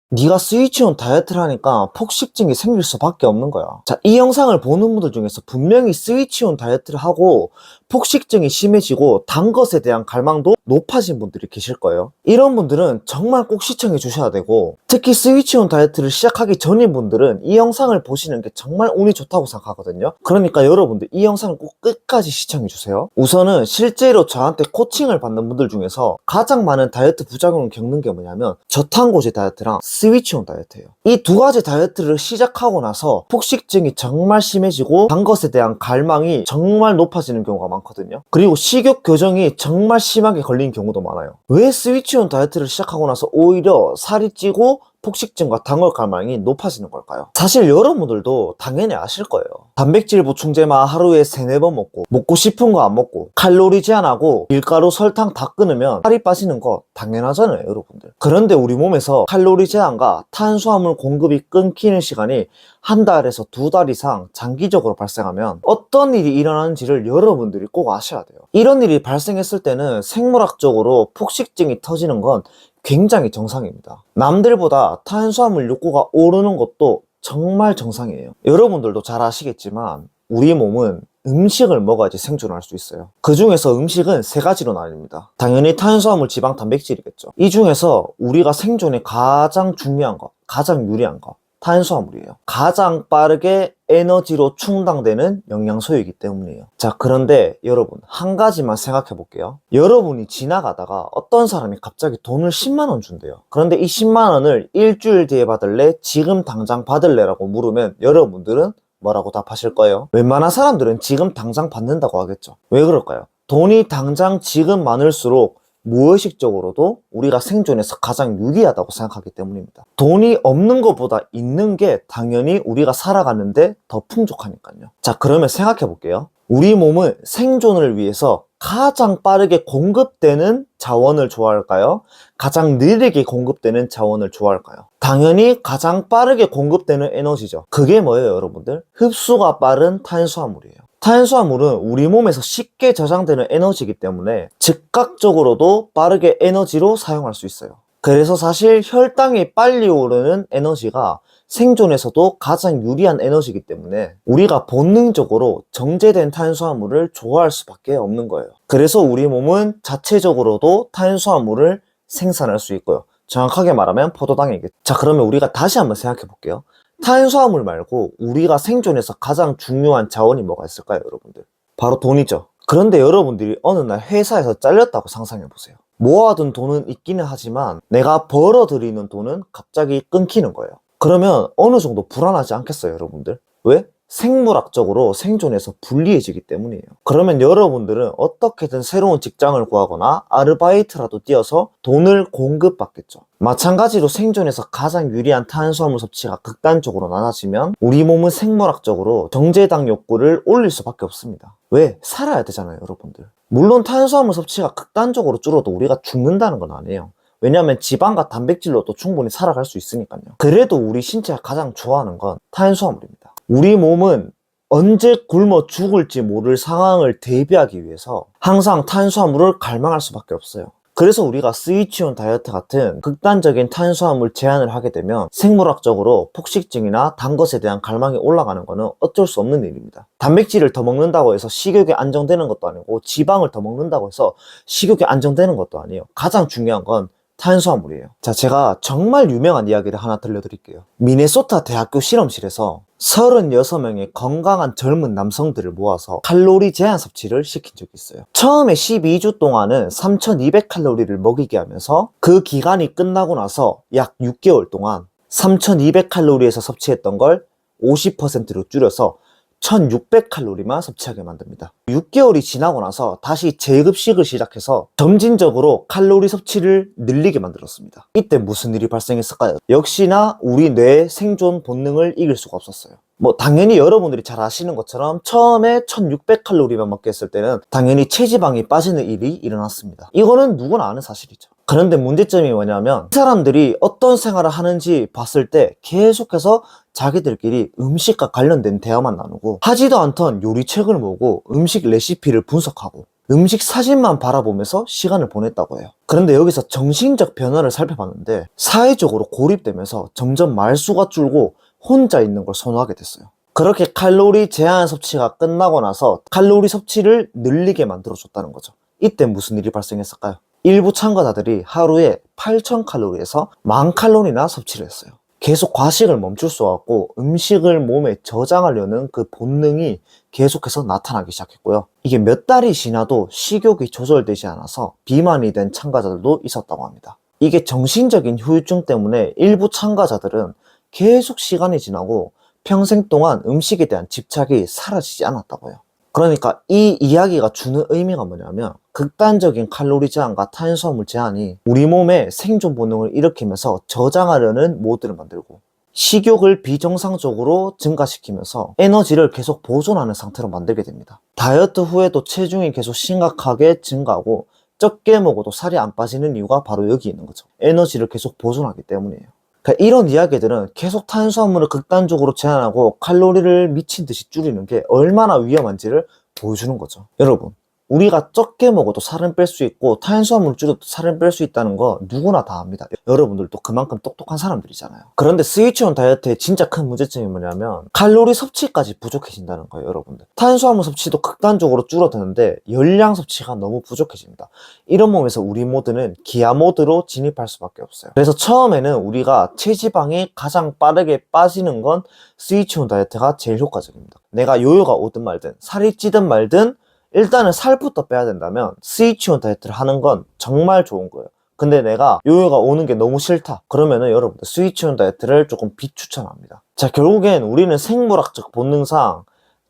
네가 스위치온 다이어트를 하니까 폭식증이 생길 수밖에 없는 거야. 자, 이 영상을 보는 분들 중에서 분명히 스위치온 다이어트를 하고 폭식증이 심해지고 단 것에 대한 갈망도 높아진 분들이 계실 거예요. 이런 분들은 정말 꼭 시청해 주셔야 되고, 특히 스위치온 다이어트를 시작하기 전인 분들은 이 영상을 보시는 게 정말 운이 좋다고 생각하거든요. 그러니까 여러분들 이 영상을 꼭 끝까지 시청해 주세요. 우선은 실제로 저한테 코칭을 받는 분들 중에서 가장 많은 다이어트 부작용을 겪는 게 뭐냐면 저탄고지 다이어트랑 스위치온 다이어트예요. 이 두 가지 다이어트를 시작하고 나서 폭식증이 정말 심해지고 단 것에 대한 갈망이 정말 높아지는 경우가 많거든요. 그리고 식욕 교정이 정말 심하게 걸리는 경우도 많아요. 왜 스위치온 다이어트를 시작하고 나서 오히려 살이 찌고 폭식증과 당월 갈망이 높아지는 걸까요? 사실 여러분들도 당연히 아실 거예요. 단백질 보충제만 하루에 3-4번 먹고 싶은 거 안 먹고 칼로리 제한하고 밀가루 설탕 다 끊으면 살이 빠지는 거 당연하잖아요, 여러분들. 그런데 우리 몸에서 칼로리 제한과 탄수화물 공급이 끊기는 시간이 한 달에서 2달 이상 장기적으로 발생하면 어떤 일이 일어나는지를 여러분들이 꼭 아셔야 돼요. 이런 일이 발생했을 때는 생물학적으로 폭식증이 터지는 건 굉장히 정상입니다. 남들보다 탄수화물 욕구가 오르는 것도 정말 정상이에요. 여러분들도 잘 아시겠지만 우리 몸은 음식을 먹어야지 생존할 수 있어요. 그 중에서 음식은 3가지로 나뉩니다. 당연히 탄수화물, 지방, 단백질이겠죠. 이 중에서 우리가 생존에 가장 중요한 거, 가장 유리한 거, 탄수화물이에요. 가장 빠르게 에너지로 충당되는 영양소이기 때문이에요. 자, 그런데 여러분 한 가지만 생각해 볼게요. 여러분이 지나가다가 어떤 사람이 갑자기 돈을 10만 원 준대요. 그런데 이 10만 원을 일주일 뒤에 받을래? 지금 당장 받을래? 라고 물으면 여러분들은 뭐라고 답하실 거예요? 웬만한 사람들은 지금 당장 받는다고 하겠죠. 왜 그럴까요? 돈이 당장 지금 많을수록 무의식적으로도 우리가 생존에서 가장 유리하다고 생각하기 때문입니다. 돈이 없는 것보다 있는 게 당연히 우리가 살아가는데 더 풍족하니까요. 자, 그러면 생각해 볼게요. 우리 몸은 생존을 위해서 가장 빠르게 공급되는 자원을 좋아할까요? 가장 느리게 공급되는 자원을 좋아할까요? 당연히 가장 빠르게 공급되는 에너지죠. 그게 뭐예요, 여러분들? 흡수가 빠른 탄수화물이에요. 탄수화물은 우리 몸에서 쉽게 저장되는 에너지이기 때문에 즉각적으로도 빠르게 에너지로 사용할 수 있어요. 그래서 사실 혈당이 빨리 오르는 에너지가 생존에서도 가장 유리한 에너지이기 때문에 우리가 본능적으로 정제된 탄수화물을 좋아할 수밖에 없는 거예요. 그래서 우리 몸은 자체적으로도 탄수화물을 생산할 수 있고요. 정확하게 말하면 포도당이겠죠. 자, 그러면 우리가 다시 한번 생각해 볼게요. 탄수화물 말고 우리가 생존에서 가장 중요한 자원이 뭐가 있을까요, 여러분들? 바로 돈이죠. 그런데 여러분들이 어느 날 회사에서 잘렸다고 상상해 보세요. 모아둔 돈은 있기는 하지만 내가 벌어들이는 돈은 갑자기 끊기는 거예요. 그러면 어느 정도 불안하지 않겠어요, 여러분들? 왜? 생물학적으로 생존에서 불리해지기 때문이에요. 그러면 여러분들은 어떻게든 새로운 직장을 구하거나 아르바이트라도 뛰어서 돈을 공급받겠죠. 마찬가지로 생존에서 가장 유리한 탄수화물 섭취가 극단적으로 낮아지면 우리 몸은 생물학적으로 정제당 욕구를 올릴 수밖에 없습니다. 왜? 살아야 되잖아요, 여러분들. 물론 탄수화물 섭취가 극단적으로 줄어도 우리가 죽는다는 건 아니에요. 왜냐하면 지방과 단백질로도 충분히 살아갈 수 있으니까요. 그래도 우리 신체가 가장 좋아하는 건 탄수화물입니다. 우리 몸은 언제 굶어 죽을지 모를 상황을 대비하기 위해서 항상 탄수화물을 갈망할 수밖에 없어요. 그래서 우리가 스위치온 다이어트 같은 극단적인 탄수화물 제한을 하게 되면 생물학적으로 폭식증이나 단 것에 대한 갈망이 올라가는 것은 어쩔 수 없는 일입니다. 단백질을 더 먹는다고 해서 식욕이 안정되는 것도 아니고 지방을 더 먹는다고 해서 식욕이 안정되는 것도 아니에요. 가장 중요한 건 탄수화물이에요. 자, 제가 정말 유명한 이야기를 하나 들려드릴게요. 미네소타 대학교 실험실에서 36명의 건강한 젊은 남성들을 모아서 칼로리 제한 섭취를 시킨 적이 있어요. 처음에 12주 동안은 3200칼로리를 먹이게 하면서 그 기간이 끝나고 나서 약 6개월 동안 3200칼로리에서 섭취했던 걸 50%로 줄여서 1600칼로리만 섭취하게 만듭니다. 6개월이 지나고 나서 다시 재급식을 시작해서 점진적으로 칼로리 섭취를 늘리게 만들었습니다. 이때 무슨 일이 발생했을까요? 역시나 우리 뇌의 생존 본능을 이길 수가 없었어요. 당연히 여러분들이 잘 아시는 것처럼 처음에 1600칼로리만 먹게 했을 때는 당연히 체지방이 빠지는 일이 일어났습니다. 이거는 누구나 아는 사실이죠. 그런데 문제점이 뭐냐면 이 사람들이 어떤 생활을 하는지 봤을 때 계속해서 자기들끼리 음식과 관련된 대화만 나누고 하지도 않던 요리책을 보고 음식 레시피를 분석하고 음식 사진만 바라보면서 시간을 보냈다고 해요. 그런데 여기서 정신적 변화를 살펴봤는데 사회적으로 고립되면서 점점 말수가 줄고 혼자 있는 걸 선호하게 됐어요. 그렇게 칼로리 제한 섭취가 끝나고 나서 칼로리 섭취를 늘리게 만들어줬다는 거죠. 이때 무슨 일이 발생했을까요? 일부 참가자들이 하루에 8,000칼로리에서 10,000칼로리나 섭취를 했어요. 계속 과식을 멈출 수 없고 음식을 몸에 저장하려는 그 본능이 계속해서 나타나기 시작했고요. 이게 몇 달이 지나도 식욕이 조절되지 않아서 비만이 된 참가자들도 있었다고 합니다. 이게 정신적인 후유증 때문에 일부 참가자들은 계속 시간이 지나고 평생 동안 음식에 대한 집착이 사라지지 않았다고 해요. 그러니까 이 이야기가 주는 의미가 뭐냐면 극단적인 칼로리 제한과 탄수화물 제한이 우리 몸의 생존 본능을 일으키면서 저장하려는 모드를 만들고 식욕을 비정상적으로 증가시키면서 에너지를 계속 보존하는 상태로 만들게 됩니다. 다이어트 후에도 체중이 계속 심각하게 증가하고 적게 먹어도 살이 안 빠지는 이유가 바로 여기 있는 거죠. 에너지를 계속 보존하기 때문이에요. 그러니까 이런 이야기들은 계속 탄수화물을 극단적으로 제한하고 칼로리를 미친 듯이 줄이는 게 얼마나 위험한지를 보여주는 거죠. 여러분, 우리가 적게 먹어도 살은 뺄 수 있고 탄수화물을 줄여도 살은 뺄 수 있다는 거 누구나 다 압니다. 여러분들도 그만큼 똑똑한 사람들이잖아요. 그런데 스위치온 다이어트의 진짜 큰 문제점이 뭐냐면 칼로리 섭취까지 부족해진다는 거예요. 여러분들, 탄수화물 섭취도 극단적으로 줄어드는데 열량 섭취가 너무 부족해집니다. 이런 몸에서 우리 모드는 기아 모드로 진입할 수밖에 없어요. 그래서 처음에는 우리가 체지방이 가장 빠르게 빠지는 건 스위치온 다이어트가 제일 효과적입니다. 내가 요요가 오든 말든 살이 찌든 말든 일단은 살부터 빼야 된다면 스위치온 다이어트를 하는 건 정말 좋은 거예요. 근데 내가 요요가 오는 게 너무 싫다 그러면은 여러분들 스위치온 다이어트를 조금 비추천합니다. 자, 결국엔 우리는 생물학적 본능상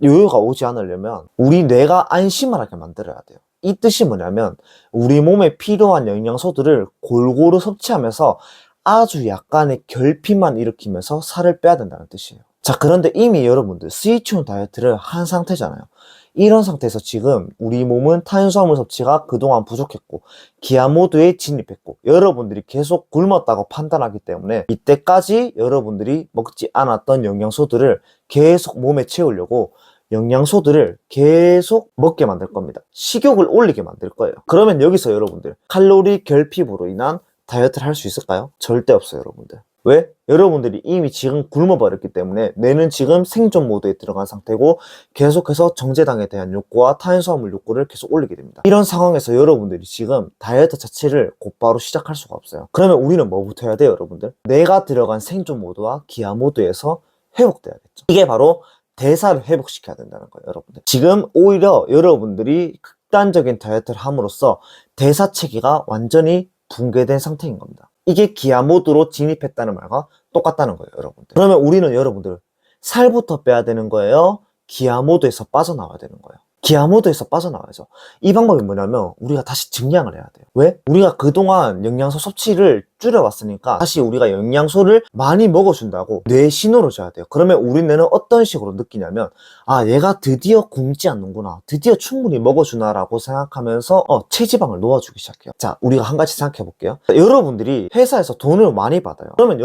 요요가 오지 않으려면 우리 뇌가 안심을 하게 만들어야 돼요. 이 뜻이 뭐냐면 우리 몸에 필요한 영양소들을 골고루 섭취하면서 아주 약간의 결핍만 일으키면서 살을 빼야 된다는 뜻이에요. 자, 그런데 이미 여러분들 스위치온 다이어트를 한 상태잖아요. 이런 상태에서 지금 우리 몸은 탄수화물 섭취가 그동안 부족했고 기아 모드에 진입했고 여러분들이 계속 굶었다고 판단하기 때문에 이때까지 여러분들이 먹지 않았던 영양소들을 계속 몸에 채우려고 영양소들을 계속 먹게 만들 겁니다. 식욕을 올리게 만들 거예요. 그러면 여기서 여러분들 칼로리 결핍으로 인한 다이어트를 할 수 있을까요? 절대 없어요, 여러분들. 왜? 여러분들이 이미 지금 굶어버렸기 때문에 뇌는 지금 생존 모드에 들어간 상태고 계속해서 정제당에 대한 욕구와 탄수화물 욕구를 계속 올리게 됩니다. 이런 상황에서 여러분들이 지금 다이어트 자체를 곧바로 시작할 수가 없어요. 그러면 우리는 뭐부터 해야 돼요, 여러분들? 뇌가 들어간 생존 모드와 기아 모드에서 회복돼야겠죠. 이게 바로 대사를 회복시켜야 된다는 거예요, 여러분들. 지금 오히려 여러분들이 극단적인 다이어트를 함으로써 대사 체계가 완전히 붕괴된 상태인 겁니다. 이게 기아 모드로 진입했다는 말과 똑같다는 거예요, 여러분들. 그러면 우리는 여러분들 살부터 빼야 되는 거예요? 기아 모드에서 빠져나와야 되는 거예요? 기아 모드에서 빠져나와야죠. 이 방법이 뭐냐면 우리가 다시 증량을 해야 돼요. 왜? 우리가 그동안 영양소 섭취를 줄여왔으니까 다시 우리가 영양소를 많이 먹어준다고 뇌에 신호를 줘야 돼요. 그러면 우리 뇌는 어떤 식으로 느끼냐면 아, 얘가 드디어 굶지 않는구나, 드디어 충분히 먹어주나 라고 생각하면서 체지방을 놓아주기 시작해요. 자, 우리가 한 가지 생각해 볼게요. 여러분들이 회사에서 돈을 많이 받아요. 그러면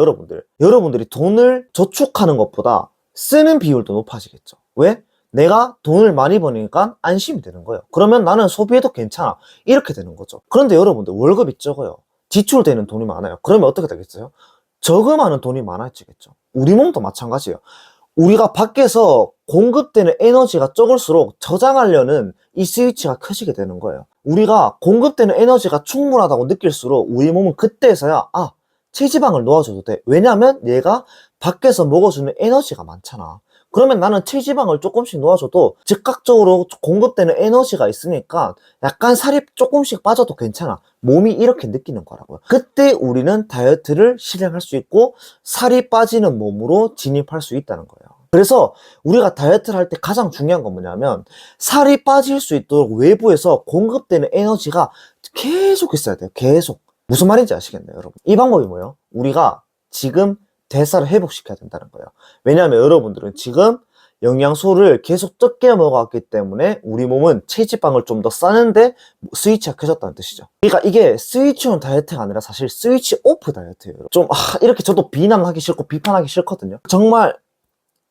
여러분들이 돈을 저축하는 것보다 쓰는 비율도 높아지겠죠. 왜? 내가 돈을 많이 버니까 안심이 되는 거예요. 그러면 나는 소비해도 괜찮아, 이렇게 되는 거죠. 그런데 여러분들 월급이 적어요. 지출되는 돈이 많아요. 그러면 어떻게 되겠어요? 저금하는 돈이 많아지겠죠. 우리 몸도 마찬가지예요. 우리가 밖에서 공급되는 에너지가 적을수록 저장하려는 이 스위치가 커지게 되는 거예요. 우리가 공급되는 에너지가 충분하다고 느낄수록 우리 몸은 그때서야 체지방을 놓아줘도 돼. 왜냐면 얘가 밖에서 먹어주는 에너지가 많잖아. 그러면 나는 체지방을 조금씩 놓아줘도 즉각적으로 공급되는 에너지가 있으니까 약간 살이 조금씩 빠져도 괜찮아. 몸이 이렇게 느끼는 거라고요. 그때 우리는 다이어트를 실행할 수 있고 살이 빠지는 몸으로 진입할 수 있다는 거예요. 그래서 우리가 다이어트를 할 때 가장 중요한 건 뭐냐면 살이 빠질 수 있도록 외부에서 공급되는 에너지가 계속 있어야 돼요. 계속. 무슨 말인지 아시겠네요, 여러분? 이 방법이 뭐예요? 우리가 지금 대사를 회복시켜야 된다는 거예요. 왜냐하면 여러분들은 지금 영양소를 계속 적게 먹어왔기 때문에 우리 몸은 체지방을 좀 더 싸는데 스위치가 켜졌다는 뜻이죠. 그러니까 이게 스위치온 다이어트가 아니라 사실 스위치 오프 다이어트예요. 좀 이렇게 저도 비난하기 싫고 비판하기 싫거든요. 정말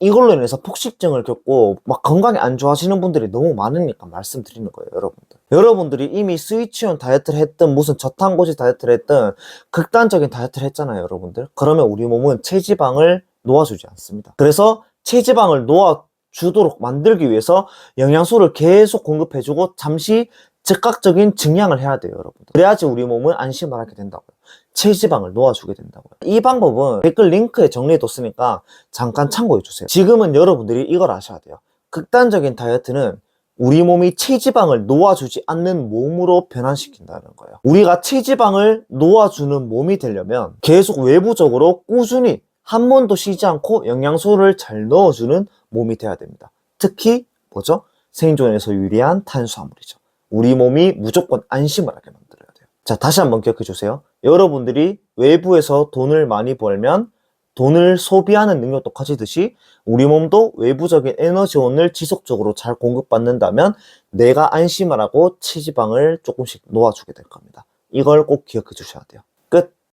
이걸로 인해서 폭식증을 겪고 막 건강이 안 좋아지는 분들이 너무 많으니까 말씀드리는 거예요, 여러분들. 여러분들이 이미 스위치온 다이어트를 했든 무슨 저탄고지 다이어트를 했든 극단적인 다이어트를 했잖아요, 여러분들. 그러면 우리 몸은 체지방을 놓아주지 않습니다. 그래서 체지방을 놓아주도록 만들기 위해서 영양소를 계속 공급해주고 잠시 즉각적인 증량을 해야 돼요, 여러분들. 그래야지 우리 몸은 안심을 하게 된다고요. 체지방을 놓아주게 된다고요. 이 방법은 댓글 링크에 정리해뒀으니까 잠깐 참고해주세요. 지금은 여러분들이 이걸 아셔야 돼요. 극단적인 다이어트는 우리 몸이 체지방을 놓아주지 않는 몸으로 변환시킨다는 거예요. 우리가 체지방을 놓아주는 몸이 되려면 계속 외부적으로 꾸준히 한 번도 쉬지 않고 영양소를 잘 넣어주는 몸이 돼야 됩니다. 특히 뭐죠? 생존에서 유리한 탄수화물이죠. 우리 몸이 무조건 안심을 하게 만들어야 돼요. 자, 다시 한번 기억해 주세요. 여러분들이 외부에서 돈을 많이 벌면 돈을 소비하는 능력도 커지듯이 우리 몸도 외부적인 에너지원을 지속적으로 잘 공급받는다면 내가 안심을 하고 체지방을 조금씩 놓아주게 될 겁니다. 이걸 꼭 기억해 주셔야 돼요. 끝.